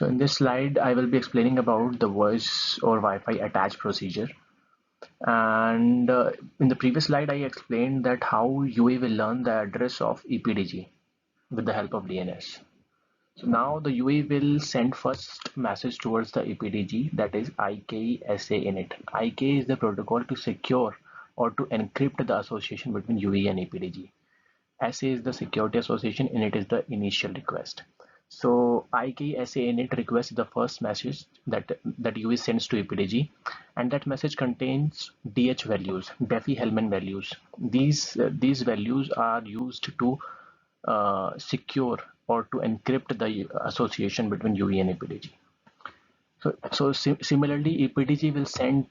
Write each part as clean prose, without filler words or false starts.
So in this slide, I will be explaining about the voice or Wi-Fi attach procedure. And in the previous slide, I explained that how UA will learn the address of EPDG with the help of DNS. So now the UA will send first message towards the EPDG, that is IKSA init. IK is the protocol to secure or to encrypt the association between UA and EPDG. SA is the security association, init is the initial request. So IKSA init request is the first message that UA sends to EPDG, and that message contains DH values, Diffie-Hellman values. These values are used to secure or to encrypt the association between UA and EPDG. Similarly, EPDG will send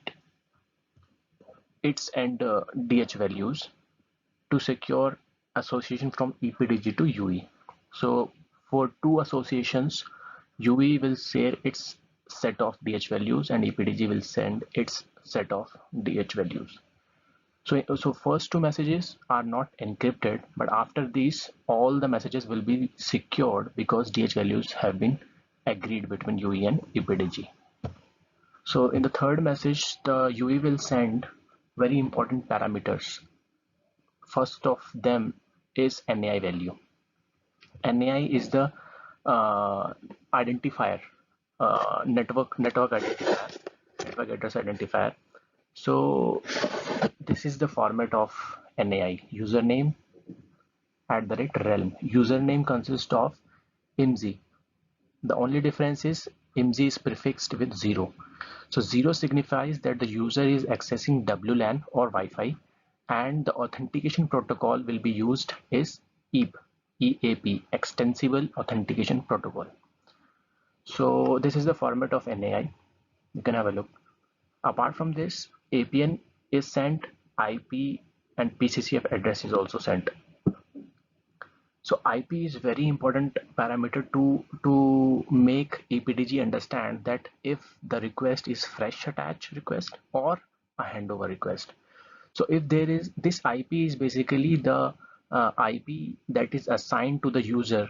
its and DH values to secure association from EPDG to UE. So for two associations, UE will share its set of DH values and EPDG will send its set of DH values. So first two messages are not encrypted, but after these, all the messages will be secured because DH values have been agreed between UE and EPDG. So in the third message, the UE will send very important parameters. First of them is NAI value. NAI is the identifier, network identifier, network address identifier. So this is the format of NAI: username @realm. Username consists of IMSI. The only difference is IMSI is prefixed with 0. So 0 signifies that the user is accessing WLAN or Wi-Fi, and the authentication protocol will be used is EAP, Extensible Authentication Protocol. So this is the format of NAI. You can have a look. Apart from this, APN is sent, IP and PCCF address is also sent. So IP is very important parameter to make EPDG understand that if the request is fresh attach request or a handover request. So if there is this IP is basically the IP that is assigned to the user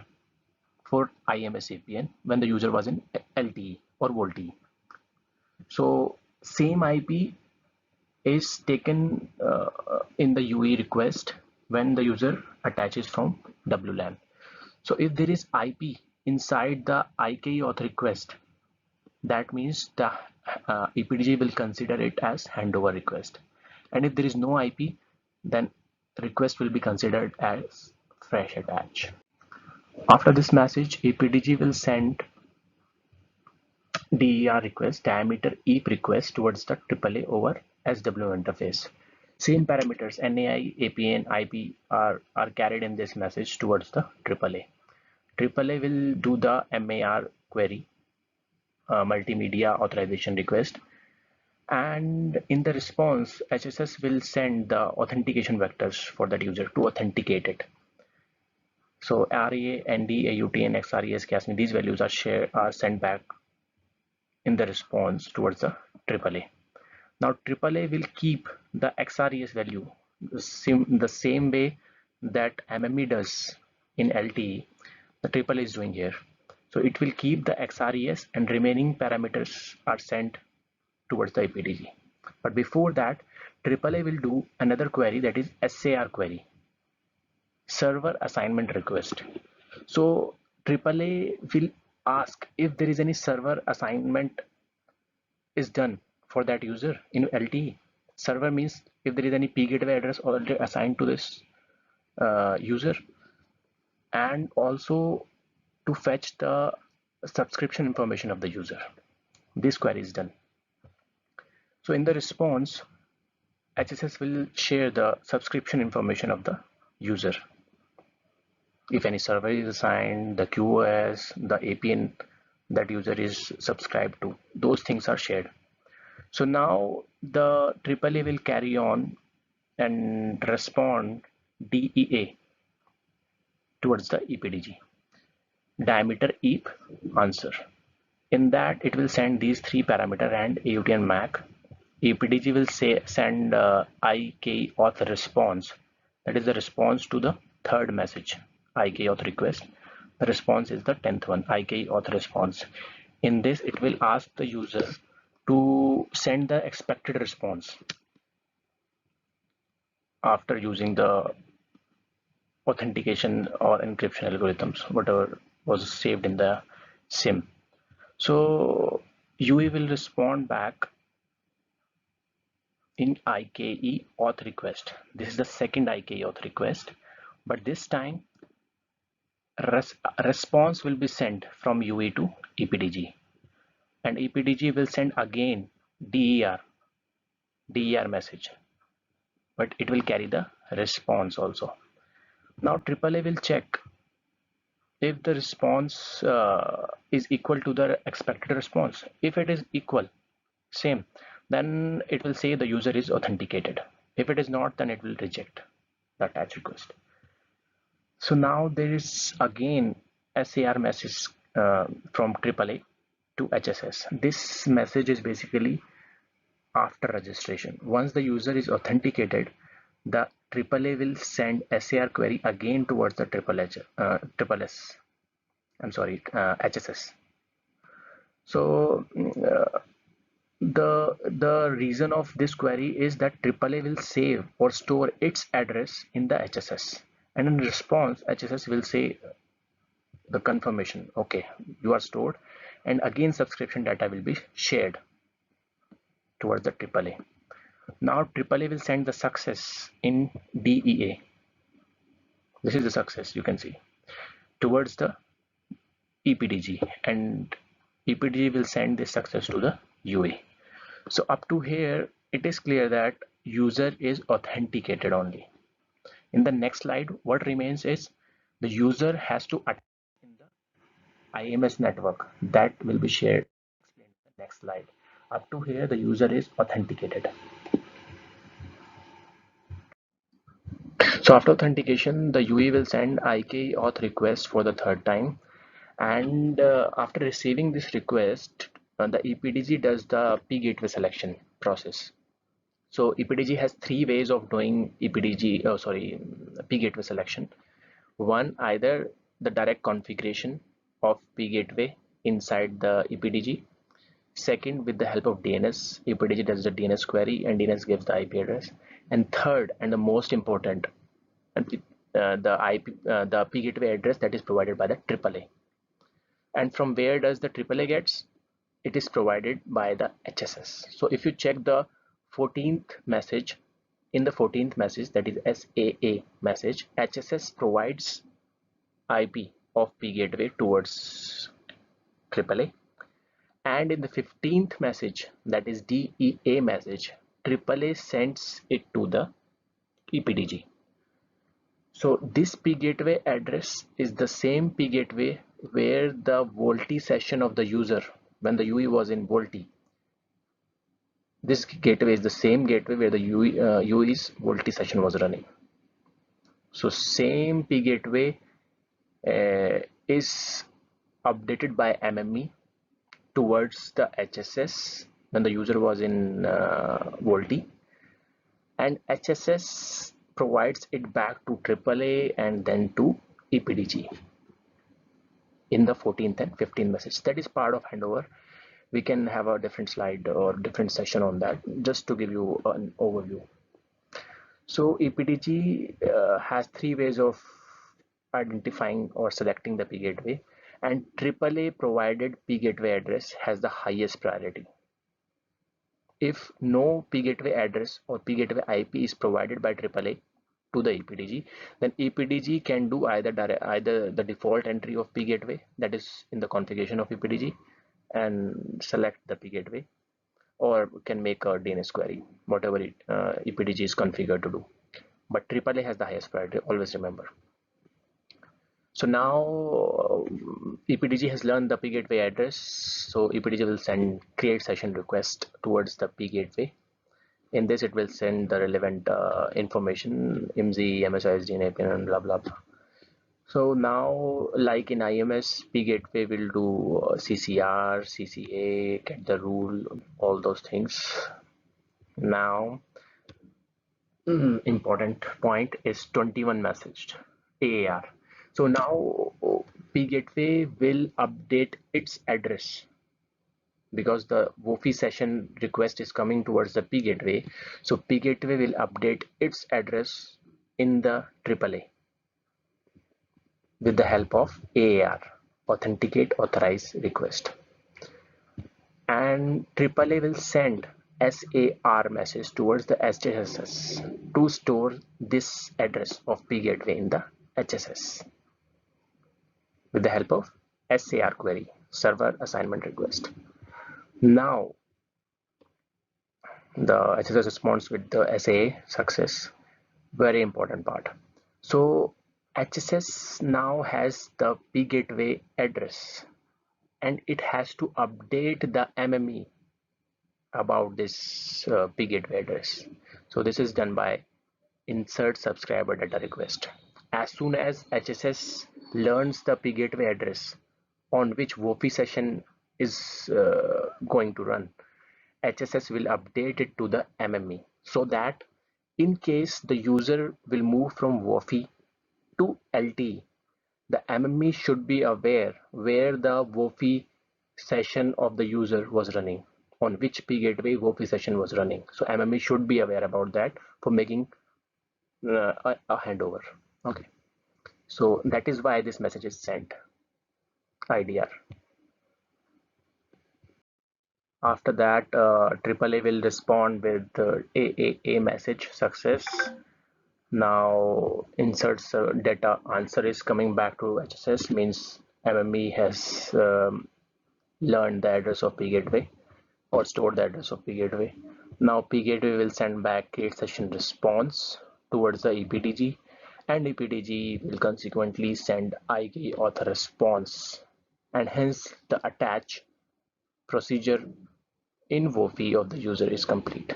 for IMS APN when the user was in LTE or VoLTE. So same IP is taken in the UE request when the user attaches from WLAN. So if there is IP inside the IK auth request, that means the EPDG will consider it as handover request. And if there is no IP, then request will be considered as fresh attach. After this message, EPDG will send DER request, diameter EAP request towards the AAA over SWM interface. Same parameters NAI, APN, IP are carried in this message towards the AAA. AAA will do the MAR query, multimedia authorization request, and in the response, HSS will send the authentication vectors for that user to authenticate it. So RA, ND, AUT, and XRES, CASME, these values are sent back in the response towards the AAA. Now AAA will keep the XRES value the same way that MME does in LTE. The AAA is doing here. So it will keep the XRES and remaining parameters are sent towards the EPDG. But before that, AAA will do another query, that is SAR query, server assignment request. So AAA will ask if there is any server assignment is done for that user in LTE. Server means if there is any P gateway address already assigned to this user, and also to fetch the subscription information of the user. This query is done. So in the response, HSS will share the subscription information of the user. If any server is assigned, the QoS, the APN that user is subscribed to, those things are shared. So now the AAA will carry on and respond DEA towards the EPDG. Diameter EAP answer. In that it will send these three parameter and AUT and MAC. EPDG will send IK auth response. That is the response to the third message, IK auth request. The response is the 10th one, IK auth response. In this, it will ask the user to send the expected response after using the authentication or encryption algorithms, whatever was saved in the SIM. So UE will respond back in IKE auth request. This is the second IKE auth request, but this time response will be sent from UE to EPDG, and EPDG will send again DER message, but it will carry the response also. Now AAA will check if the response is equal to the expected response. If it is equal, same, then it will say the user is authenticated. If it is not, then it will reject the attach request. So now there is again SAR message from AAA to HSS. This message is basically after registration. Once the user is authenticated, the AAA will send SAR query again towards the HSS. So the reason of this query is that AAA will save or store its address in the HSS, and in response HSS will say the confirmation, okay, you are stored, and again subscription data will be shared towards the AAA. Now AAA will send the success in DEA. This is the success, you can see, towards the EPDG, and EPDG will send this success to the UA. So up to here, it is clear that user is authenticated only. In the next slide, what remains is the user has to attend in the IMS network that will be shared in the next slide. Up to here, the user is authenticated. So after authentication, the UE will send IK auth request for the third time, and after receiving this request, the EPDG does the P gateway selection process. So EPDG has three ways of doing P gateway selection. One, either the direct configuration of P gateway inside the EPDG. Second, with the help of DNS, EPDG does the DNS query and DNS gives the IP address. And third, and the most important, the P gateway address that is provided by the AAA. And from where does the AAA gets? It is provided by the HSS. So if you check the 14th message, in the 14th message, that is SAA message, HSS provides IP of P gateway towards AAA, and in the 15th message, that is DEA message, AAA sends it to the EPDG. So this P gateway address is the same P gateway where the VoLTE session of the user, when the UE was in VoLTE, this gateway is the same gateway where the UE's VoLTE session was running. So same P gateway is updated by MME towards the HSS when the user was in VoLTE, and HSS provides it back to AAA and then to EPDG in the 14th and 15th message. That is part of handover. We can have a different slide or different session on that, just to give you an overview. So EPDG has three ways of identifying or selecting the P gateway, and AAA provided P gateway address has the highest priority. If no P gateway address or P gateway IP is provided by AAA to the EPDG, then EPDG can do either the default entry of P gateway that is in the configuration of EPDG and select the P gateway, or can make a DNS query, whatever EPDG is configured to do. But AAA has the highest priority, always remember. So now EPDG has learned the P gateway address, so EPDG will create session request towards the P gateway. In this, it will send the relevant information, IMSI, MSISD, and APN, and blah blah blah. So now, like in IMS, P gateway will do CCR, CCA, get the rule, all those things. Now, important point is 21 messaged AAR. So now P gateway will update its address because the WOFI session request is coming towards the P gateway. So P gateway will update its address in the AAA with the help of AAR, authenticate authorize request, and AAA will send SAR message towards the HSS to store this address of P gateway in the HSS with the help of SAR query, server assignment request. Now the HSS responds with the SAA success, very important part. So HSS now has the P gateway address and it has to update the MME about this P gateway address. So this is done by insert subscriber data request. As soon as HSS learns the P gateway address on which WOFI session is going to run, HSS will update it to the MME so that in case the user will move from WOFI to LTE, the MME should be aware where the WOFI session of the user was running, on which P gateway WOFI session was running. So MME should be aware about that for making a handover. Okay, so that is why this message is sent, IDR. After that, AAA will respond with AAA message success. Now inserts data answer is coming back to HSS, means MME has learned the address of P gateway or stored the address of P gateway. Now P gateway will send back create session response towards the EPTG, and EPTG will consequently send IK author response, and hence the attach procedure in WOFI of the user is complete.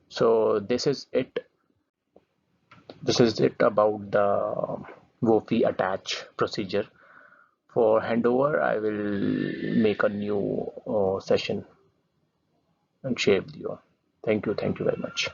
So this is it about the WOFI attach procedure. For handover, I will make a new session and share with you. Thank you very much.